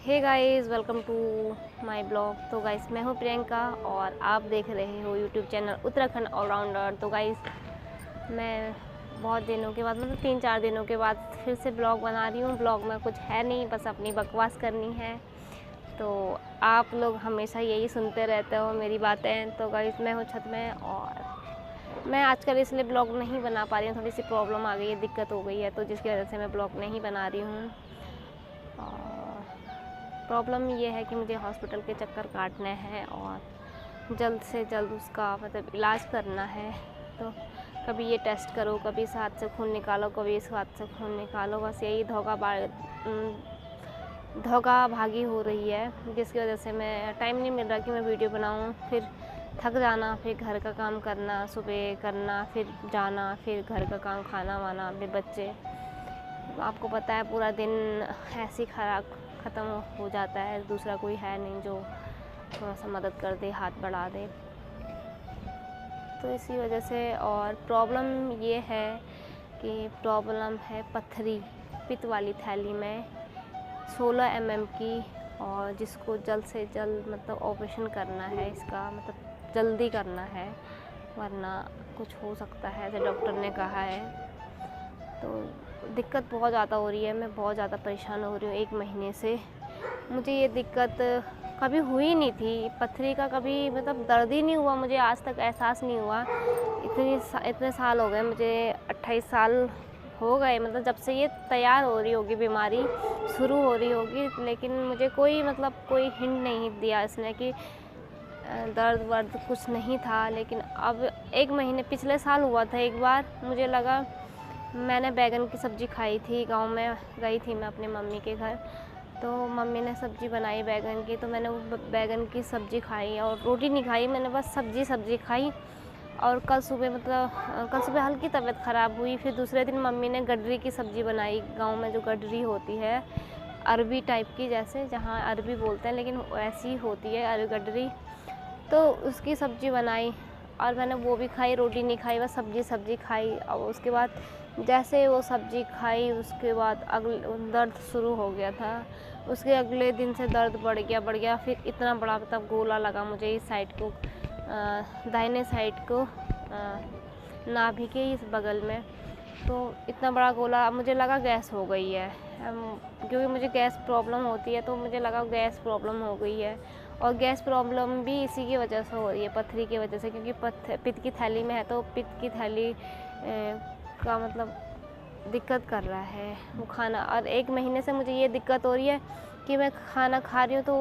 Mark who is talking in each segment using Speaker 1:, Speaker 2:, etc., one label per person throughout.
Speaker 1: Hey guys, welcome to my blog. तो guys, मैं हूँ प्रियंका और आप देख रहे हो यूट्यूब चैनल उत्तराखंड ऑलराउंडर। तो गाइस, मैं बहुत दिनों के बाद मतलब 3-4 दिनों के बाद फिर से ब्लॉग बना रही हूँ। ब्लॉग में कुछ है नहीं, बस अपनी बकवास करनी है। तो आप लोग हमेशा यही सुनते रहते हो मेरी बातें। तो गाइस, मैं हूँ छत में और मैं आजकल इसलिए ब्लॉग नहीं बना पा रही हूँ। थोड़ी सी प्रॉब्लम आ गई है, दिक्कत हो गई है, तो जिसकी वजह से मैं ब्लॉग नहीं बना रही हूँ। प्रॉब्लम ये है कि मुझे हॉस्पिटल के चक्कर काटने हैं और जल्द से जल्द उसका मतलब इलाज करना है। तो कभी ये टेस्ट करो, कभी इस हाथ से खून निकालो, कभी इस हाथ से खून निकालो, बस यही धोखा भागी हो रही है, जिसकी वजह से मैं टाइम नहीं मिल रहा कि मैं वीडियो बनाऊं। फिर थक जाना, फिर घर का काम करना, सुबह करना, फिर जाना, फिर घर का काम, खाना वाना, फिर बच्चे। आपको पता है पूरा दिन ऐसे ही ख़त्म हो जाता है। दूसरा कोई है नहीं जो थोड़ा सा मदद कर दे, हाथ बढ़ा दे। तो इसी वजह से और प्रॉब्लम ये है कि प्रॉब्लम है पत्थरी, पित्त वाली थैली में 16 mm की, और जिसको जल्द से जल्द मतलब ऑपरेशन करना है। इसका मतलब जल्दी करना है, वरना कुछ हो सकता है, ऐसे डॉक्टर ने कहा है। तो दिक्कत बहुत ज़्यादा हो रही है, मैं बहुत ज़्यादा परेशान हो रही हूँ 1 महीने से। मुझे ये दिक्कत कभी हुई नहीं थी, पथरी का कभी मतलब दर्द ही नहीं हुआ, मुझे आज तक एहसास नहीं हुआ। इतने साल हो गए मुझे, 28 साल हो गए, मतलब जब से ये तैयार हो रही होगी, बीमारी शुरू हो रही होगी, लेकिन मुझे कोई कोई हिंट नहीं दिया इसने कि दर्द वर्द कुछ नहीं था। लेकिन अब 1 महीने, पिछले साल हुआ था एक बार, मुझे लगा, मैंने बैगन की सब्ज़ी खाई थी, गांव में गई थी मैं अपनी मम्मी के घर, तो मम्मी ने सब्ज़ी बनाई बैगन की, तो मैंने वो बैगन की सब्ज़ी खाई और रोटी नहीं खाई, मैंने बस सब्ज़ी खाई। और कल सुबह हल्की तबीयत ख़राब हुई। फिर दूसरे दिन मम्मी ने गडरी की सब्ज़ी बनाई, गांव में जो गडरी होती है अरबी टाइप की, जैसे जहाँ अरबी बोलते हैं लेकिन ऐसी होती है गडरी, तो उसकी सब्ज़ी बनाई और मैंने वो भी खाई, रोटी नहीं खाई, बस सब्ज़ी खाई। और उसके बाद जैसे वो सब्ज़ी खाई, उसके बाद दर्द शुरू हो गया था। उसके अगले दिन से दर्द बढ़ गया। फिर इतना बड़ा मतलब गोला लगा मुझे इस साइड को, दाहिने साइड को, नाभि के इस बगल में। तो इतना बड़ा गोला, मुझे लगा गैस हो गई है, क्योंकि मुझे गैस प्रॉब्लम होती है, तो मुझे लगा गैस प्रॉब्लम हो गई है। और गैस प्रॉब्लम भी इसी की वजह से हो रही है, पथरी की वजह से, क्योंकि पित्त की थैली में है, तो पित्त की थैली का मतलब दिक्कत कर रहा है वो खाना। और 1 महीने से मुझे ये दिक्कत हो रही है कि मैं खाना खा रही हूँ तो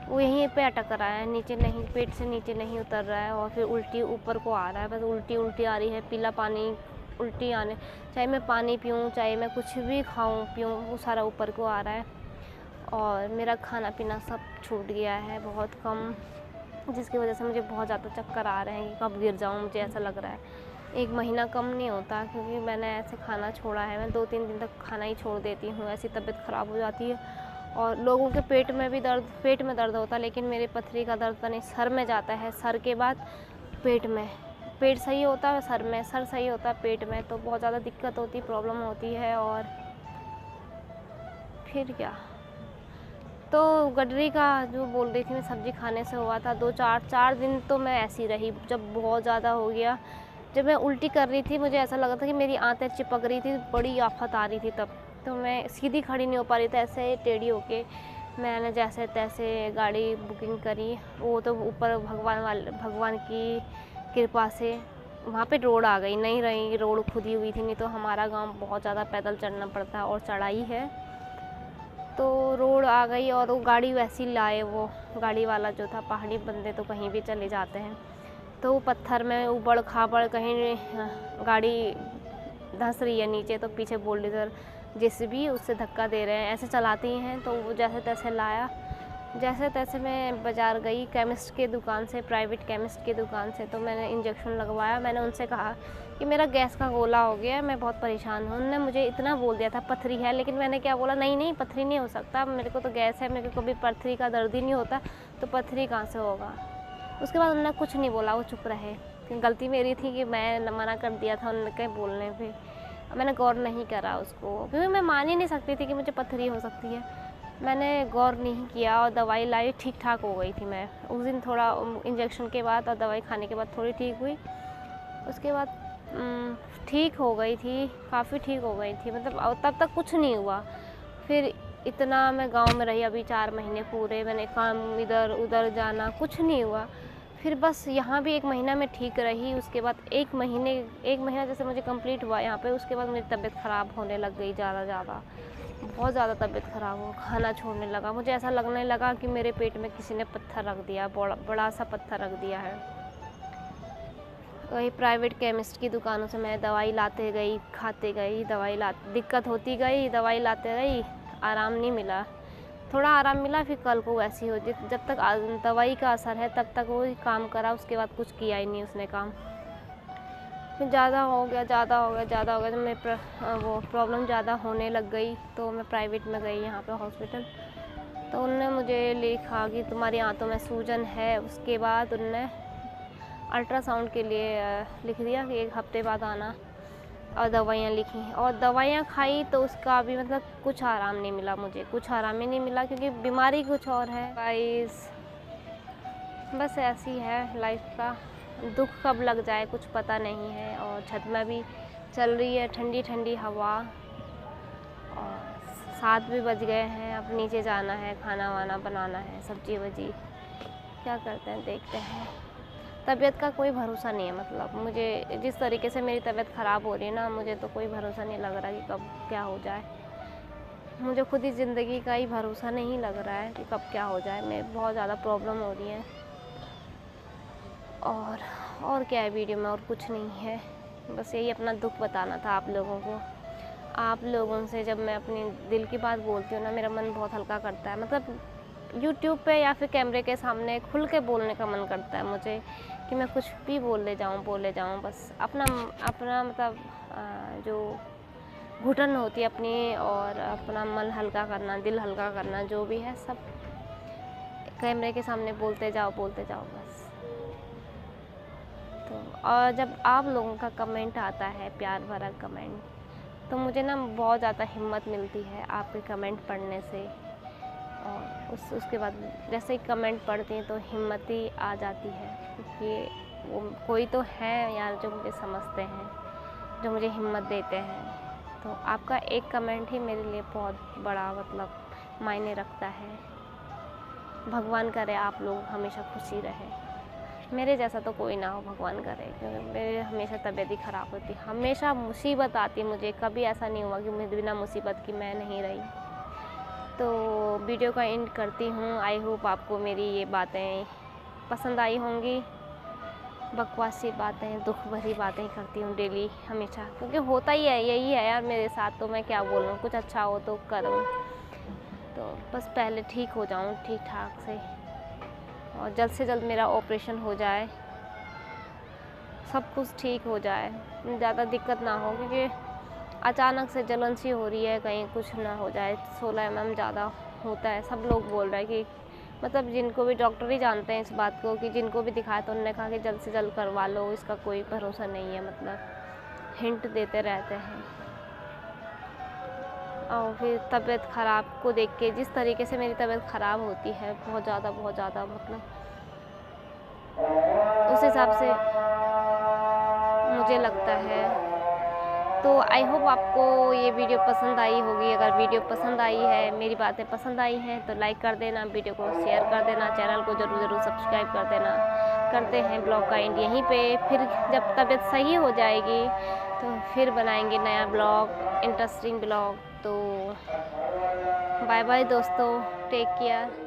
Speaker 1: वो यहीं पे अटक रहा है, नीचे नहीं, पेट से नीचे नहीं उतर रहा है, और फिर उल्टी ऊपर को आ रहा है, बस उल्टी आ रही है, पीला पानी उल्टी आने, चाहे मैं पानी पीऊँ, चाहे मैं कुछ भी खाऊँ पीऊँ, वो सारा ऊपर को आ रहा है। और मेरा खाना पीना सब छूट गया है, बहुत कम, जिसकी वजह से मुझे बहुत ज़्यादा चक्कर आ रहे हैं कि कब गिर जाऊँ, मुझे ऐसा लग रहा है। 1 महीना कम नहीं होता, क्योंकि मैंने ऐसे खाना छोड़ा है, मैं 2-3 दिन तक खाना ही छोड़ देती हूँ, ऐसी तबीयत ख़राब हो जाती है। और लोगों के पेट में दर्द होता है, लेकिन मेरी पथरी का दर्द नहीं, सर में जाता है, सर के बाद पेट में, पेट सही होता है सर में, सर सही होता है पेट में, तो बहुत ज़्यादा दिक्कत होती, प्रॉब्लम होती है। और फिर क्या, तो गडरी का जो बोल रही थी मैं, सब्ज़ी खाने से हुआ था, 4 दिन तो मैं ऐसी रही। जब बहुत ज़्यादा हो गया, जब मैं उल्टी कर रही थी, मुझे ऐसा लगा था कि मेरी आंतें चिपक रही थी, बड़ी आफत आ रही थी तब, तो मैं सीधी खड़ी नहीं हो पा रही थी, ऐसे टेढ़ी होके मैंने जैसे तैसे गाड़ी बुकिंग करी। वो तो ऊपर भगवान की कृपा से वहाँ पे रोड आ गई, नहीं रही रोड खुदी हुई थी, नहीं तो हमारा गांव बहुत ज़्यादा पैदल चढ़ना पड़ता है और चढ़ाई है, तो रोड आ गई। और वो गाड़ी वैसी लाए, वो गाड़ी वाला जो था, पहाड़ी बंदे तो कहीं भी चले जाते हैं, तो वो पत्थर में उबड़ खाबड़ कहीं गाड़ी धंस रही है नीचे, तो पीछे बुलडोज़र जेसीबी उससे धक्का दे रहे हैं, ऐसे चलाती हैं। तो वो जैसे तैसे लाया, जैसे तैसे मैं बाज़ार गई केमिस्ट के दुकान से, प्राइवेट केमिस्ट की दुकान से, तो मैंने इंजेक्शन लगवाया। मैंने उनसे कहा कि मेरा गैस का गोला हो गया है, मैं बहुत परेशान हूँ। उन्होंने मुझे इतना बोल दिया था पथरी है, लेकिन मैंने क्या बोला, नहीं पथरी नहीं हो सकता, मेरे को तो गैस है, मेरे को कभी पथरी का दर्द ही नहीं होता, तो पथरी कहाँ से होगा। उसके बाद उन्होंने कुछ नहीं बोला, वो चुप रहे। गलती मेरी थी कि मैं मना कर दिया था उनके बोलने पे, मैंने गौर नहीं करा उसको, क्योंकि मैं मान ही नहीं सकती थी कि मुझे पथरी हो सकती है। मैंने गौर नहीं किया और दवाई लाई, ठीक ठाक हो गई थी मैं उस दिन। थोड़ा इंजेक्शन के बाद और दवाई खाने के बाद थोड़ी ठीक हुई। उसके बाद ठीक हो गई थी, काफ़ी ठीक हो गई थी, मतलब और तब तक कुछ नहीं हुआ। फिर इतना मैं गांव में रही अभी 4 महीने पूरे, मैंने काम इधर उधर जाना, कुछ नहीं हुआ। फिर बस यहाँ भी 1 महीना मैं ठीक रही। उसके बाद 1 महीना जैसे मुझे कंप्लीट हुआ यहाँ पे, उसके बाद मेरी तबीयत ख़राब होने लग गई ज़्यादा, बहुत ज़्यादा तबीयत ख़राब हो, खाना छोड़ने लगा। मुझे ऐसा लगने लगा कि मेरे पेट में किसी ने पत्थर रख दिया, बड़ा सा पत्थर रख दिया है। वही प्राइवेट केमिस्ट की दुकानों से मैं दवाई लाते गई, खाते गई, दिक्कत होती गई, दवाई लाते गई, आराम नहीं मिला। थोड़ा आराम मिला, फिर कल को वैसी हो, जब तक दवाई का असर है तब तक वो काम करा, उसके बाद कुछ किया ही नहीं उसने काम। फिर ज़्यादा हो गया जब मैं वो प्रॉब्लम ज़्यादा होने लग गई तो मैं प्राइवेट में गई, यहाँ पे हॉस्पिटल। तो उन्होंने मुझे लिखा कि तुम्हारी आंतों में सूजन है। उसके बाद उन्होंने अल्ट्रासाउंड के लिए लिख दिया कि 1 हफ्ते बाद आना, और दवाइयाँ लिखी और दवाइयाँ खाई तो उसका भी मतलब कुछ आराम नहीं मिला, मुझे कुछ आराम ही नहीं मिला, क्योंकि बीमारी कुछ और है। गाइस, बस ऐसी है लाइफ का, दुख कब लग जाए कुछ पता नहीं है। और छत में भी चल रही है ठंडी ठंडी हवा, और 7 भी बज गए हैं, अब नीचे जाना है, खाना वाना बनाना है, सब्जी वब्जी क्या करते हैं देखते हैं। तबीयत का कोई भरोसा नहीं है, मतलब मुझे जिस तरीके से मेरी तबीयत ख़राब हो रही है ना, मुझे तो कोई भरोसा नहीं लग रहा कि कब क्या हो जाए। मुझे खुद ही ज़िंदगी का ही भरोसा नहीं लग रहा है कि कब क्या हो जाए। मैं बहुत ज़्यादा प्रॉब्लम हो रही है, और क्या है वीडियो में, और कुछ नहीं है। बस यही अपना दुख बताना था आप लोगों को। आप लोगों से जब मैं अपनी दिल की बात बोलती हूँ ना, मेरा मन बहुत हल्का करता है। मतलब यूट्यूब पे या फिर कैमरे के सामने खुल के बोलने का मन करता है मुझे, कि मैं कुछ भी बोले जाऊँ बस अपना मतलब जो घुटन होती है अपनी, और अपना मन हल्का करना, दिल हल्का करना, जो भी है सब कैमरे के सामने बोलते जाओ बस। तो और जब आप लोगों का कमेंट आता है, प्यार भरा कमेंट, तो मुझे ना बहुत ज़्यादा हिम्मत मिलती है आपके कमेंट पढ़ने से। और उसके बाद जैसे ही कमेंट पढ़ती हैं तो हिम्मत ही आ जाती है, क्योंकि वो कोई तो है यार जो मुझे समझते हैं, जो मुझे हिम्मत देते हैं। तो आपका एक कमेंट ही मेरे लिए बहुत बड़ा मतलब मायने रखता है। भगवान करे आप लोग हमेशा खुशी रहे, मेरे जैसा तो कोई ना हो, भगवान करे, क्योंकि मेरे हमेशा तबीयत ही ख़राब होती, हमेशा मुसीबत आती मुझे। कभी ऐसा नहीं हुआ कि मुझे बिना मुसीबत की मैं नहीं रही। तो वीडियो का एंड करती हूँ। आई होप आपको मेरी ये बातें पसंद आई होंगी। बकवासी बातें, दुख भरी बातें करती हूँ डेली, हमेशा, क्योंकि होता ही है, यही है यार मेरे साथ। तो मैं क्या बोलूँ, कुछ अच्छा हो तो करूँ। तो बस पहले ठीक हो जाऊँ ठीक ठाक से, और जल्द से जल्द मेरा ऑपरेशन हो जाए, सब कुछ ठीक हो जाए, ज़्यादा दिक्कत ना हो, क्योंकि अचानक से जलन सी हो रही है, कहीं कुछ ना हो जाए। 16 mm ज़्यादा होता है, सब लोग बोल रहे हैं कि मतलब जिनको भी डॉक्टर ही जानते हैं इस बात को, कि जिनको भी दिखाया तो उन्होंने कहा कि जल्द से जल्द करवा लो, इसका कोई भरोसा नहीं है, मतलब हिंट देते रहते हैं। और फिर तबीयत ख़राब को देख के, जिस तरीके से मेरी तबीयत ख़राब होती है बहुत ज़्यादा मतलब उस हिसाब से मुझे लगता है। तो आई होप आपको ये वीडियो पसंद आई होगी। अगर वीडियो पसंद आई है, मेरी बातें पसंद आई हैं, तो लाइक कर देना, वीडियो को शेयर कर देना, चैनल को ज़रूर सब्सक्राइब कर देना। करते हैं ब्लॉग का एंड यहीं पे। फिर जब तबीयत सही हो जाएगी तो फिर बनाएंगे नया ब्लॉग, इंटरेस्टिंग ब्लॉग। तो बाय बाय दोस्तों, टेक केयर।